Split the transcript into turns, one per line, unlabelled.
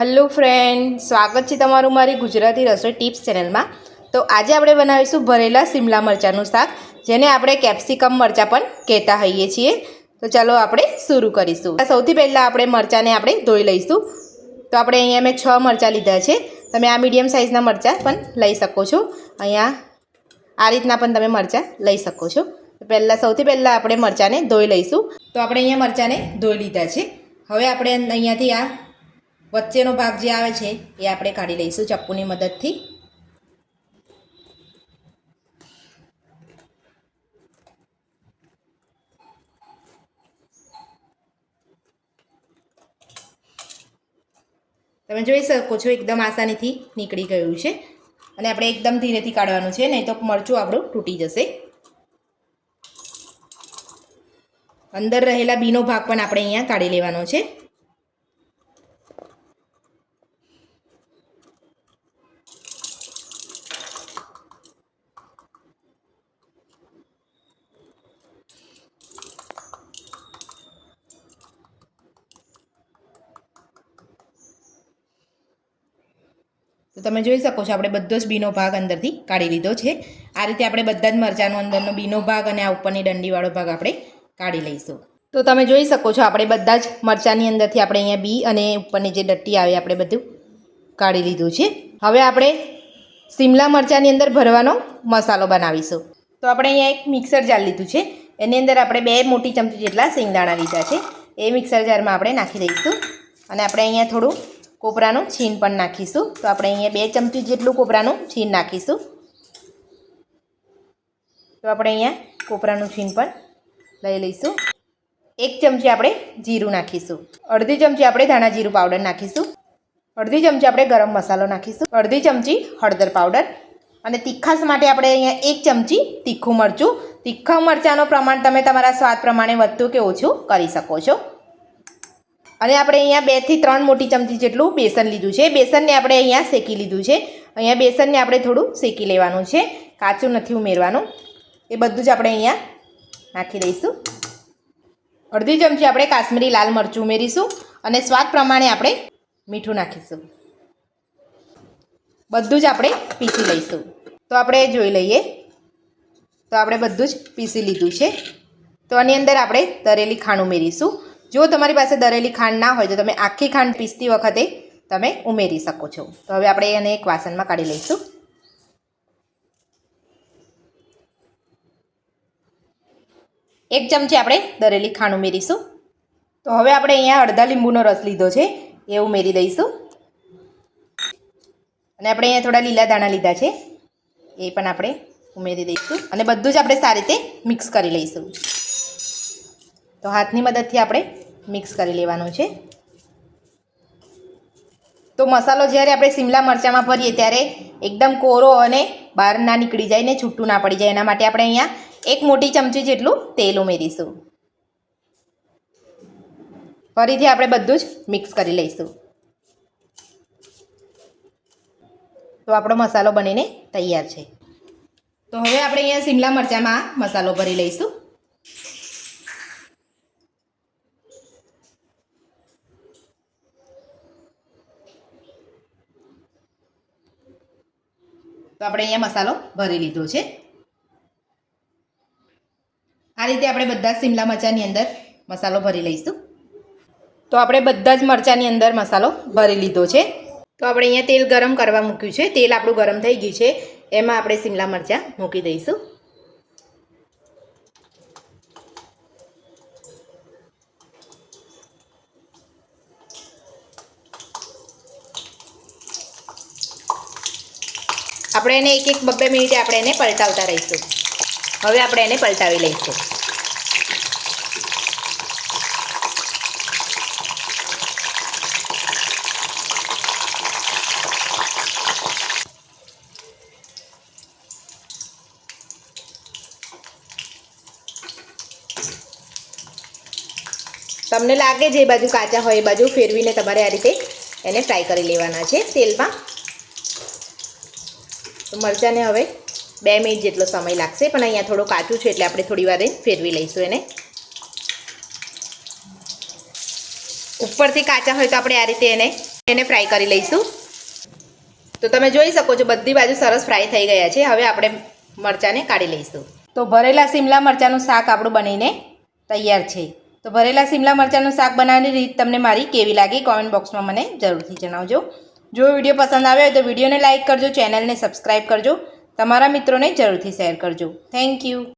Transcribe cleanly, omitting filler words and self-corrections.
Hello friend, સ્વાગત છે તમારું મારી ગુજરાતી રસોઈ ટિપ્સ ચેનલમાં। તો આજે આપણે બનાવીશું ભરેલા શિમલા મરચાંનું શાક, જેને આપણે કેપ્સિકમ મરચાં પણ કહેતા હોઈએ છીએ। તો ચાલો આપણે શરૂ કરીશું। સૌથી પહેલાં આપણે મરચાંને આપણે ધોઈ લઈશું। તો આપણે અહીંયા મેં 6 મરચાં લીધા છે। તમે આ મીડિયમ સાઇઝના મરચાં પણ લઈ શકો છો। અહીંયા આ રીતના પણ તમે મરચાં લઈ શકો છો। સૌથી પહેલાં આપણે મરચાંને ધોઈ લઈશું। તો આપણે અહીંયા મરચાંને ધોઈ લીધા છે। હવે આપણે અહીંયાથી આ વચ્ચેનો ભાગ જે આવે છે એ આપણે કાઢી લઈશું ચપ્પુની મદદથી। તમે જોઈ શકો છો એકદમ આસાનીથી નીકળી ગયું છે, અને આપણે એકદમ ધીરેથી કાઢવાનું છે, નહીં તો મરચું આપણું તૂટી જશે। અંદર રહેલા બીનો ભાગ પણ આપણે અહીંયા કાઢી લેવાનો છે। તો તમે જોઈ શકો છો આપણે બધો જ બીનો ભાગ અંદરથી કાઢી લીધો છે। આ રીતે આપણે બધા જ મરચાંનો અંદરનો બીનો ભાગ અને આ ઉપરની ડંડીવાળો ભાગ આપણે કાઢી લઈશું। તો તમે જોઈ શકો છો આપણે બધા જ મરચાંની અંદરથી આપણે અહીંયા બી અને ઉપરની જે ડટ્ટી આવે આપણે બધું કાઢી લીધું છે। હવે આપણે શિમલા મરચાંની અંદર ભરવાનો મસાલો બનાવીશું। તો આપણે અહીંયા એક મિક્સર જાર લીધું છે, એની અંદર આપણે 2 મોટી ચમચી જેટલા સિંગદાણા લીધા છે, એ મિક્સર જારમાં આપણે નાખી દઈશું। અને આપણે અહીંયા થોડું કોપરાનું છીણ પણ નાખીશું। તો આપણે અહીંયા 2 ચમચી જેટલું કોપરાનું છીણ નાખીશું। તો આપણે અહીંયા કોપરાનું છીણ પણ લઈ લઈશું। 1 ચમચી આપણે જીરું નાખીશું। અડધી ચમચી આપણે ધાણા જીરું પાવડર નાખીશું। અડધી ચમચી આપણે ગરમ મસાલો નાખીશું। અડધી ચમચી હળદર પાવડર, અને તીખાશ માટે આપણે અહીંયા 1 ચમચી તીખું મરચું। તીખા મરચાંનું પ્રમાણ તમે તમારા સ્વાદ પ્રમાણે વધતું કે ઓછું કરી શકો છો। અને આપણે અહીંયા 2 થી 3 મોટી ચમચી જેટલું બેસન લીધું છે। બેસનને આપણે અહીંયા શેકી લીધું છે। અહીંયા બેસનને આપણે થોડું શેકી લેવાનું છે, કાચું નથી ઉમેરવાનું। એ બધું જ આપણે અહીંયા નાખી દઈશું। અડધી ચમચી આપણે કાશ્મીરી લાલ મરચું ઉમેરીશું, અને સ્વાદ પ્રમાણે આપણે મીઠું નાખીશું। બધું જ આપણે પીસી લઈશું। તો આપણે જોઈ લઈએ, તો આપણે બધું જ પીસી લીધું છે। તો આની અંદર આપણે દરેલી ખાંડ ઉમેરીશું। જો તમારી પાસે દરેલી ખાંડ ના હોય તો તમે આખી ખાંડ પીસતી વખતે તમે ઉમેરી શકો છો। તો હવે આપણે એને એક વાસણમાં કાઢી લઈશું। એક ચમચી આપણે દરેલી ખાંડ ઉમેરીશું। તો હવે આપણે અહીંયા અડધા લીંબુનો રસ લીધો છે, એ ઉમેરી દઈશું। અને આપણે અહીંયા થોડા લીલા દાણા લીધા છે, એ પણ આપણે ઉમેરી દઈશું। અને બધું જ આપણે સારી રીતે મિક્સ કરી લઈશું। તો હાથની મદદથી આપણે મિક્સ કરી લેવાનું છે। તો મસાલો જ્યારે આપણે શિમલા મરચાંમાં ભરીએ ત્યારે એકદમ કોરો અને બહાર ના નીકળી જાય ને છૂટું ના પડી જાય, એના માટે આપણે અહીંયા 1 મોટી ચમચી જેટલું તેલ ઉમેરીશું। ફરીથી આપણે બધું જ મિક્સ કરી લઈશું। તો આપણો મસાલો બનીને તૈયાર છે। તો હવે આપણે અહીંયા શિમલા મરચાંમાં મસાલો ભરી લઈશું। તો આપણે અહીંયા મસાલો ભરી લીધો છે। આ રીતે આપણે બધા શિમલા મરચાંની અંદર મસાલો ભરી લઈશું। તો આપણે બધા જ મરચાંની અંદર મસાલો ભરી લીધો છે। તો આપણે અહીંયા તેલ ગરમ કરવા મૂક્યું છે। તેલ આપણું ગરમ થઈ ગયું છે, એમાં આપણે શિમલા મરચાં મૂકી દઈશું। આપણે એને 1-2 મિનિટે આપણે એને પલટાવતા રહીશું। હવે આપણે એને પલટાવી લઈશું। તમને લાગે જે બાજુ કાચા હોય એ બાજુ ફેરવીને તમારે આ રીતે એને ફ્રાય કરી લેવાના છે તેલમાં। તો મરચાંને હવે 2 મિનિટ જેટલો સમય લાગશે, પણ અહીંયા થોડું કાચું છે એટલે આપણે થોડી વાર ફેરવી લઈશું એને। ઉપરથી કાચા હોય તો આપણે આ રીતે એને એને ફ્રાય કરી લઈશું. તો તમે જોઈ શકો છો બધી બાજુ સરસ ફ્રાય થઈ ગયા છે. હવે આપણે મરચાંને કાઢી લઈશું. તો ભરેલા શિમલા મરચાંનું શાક આપણું બનીને તૈયાર છે. તો ભરેલા શિમલા મરચાંનું શાક બનાવવાની રીત તમને મારી કેવી લાગી કોમેન્ટ બોક્સમાં મને જરૂરથી જણાવજો. જો વિડીયો પસંદ આવ્યો હોય તો વિડીયોને લાઇક કરજો, ચેનલને સબસ્ક્રાઈબ કરજો, તમારા મિત્રોને જરૂરથી શેર કરજો. Thank you.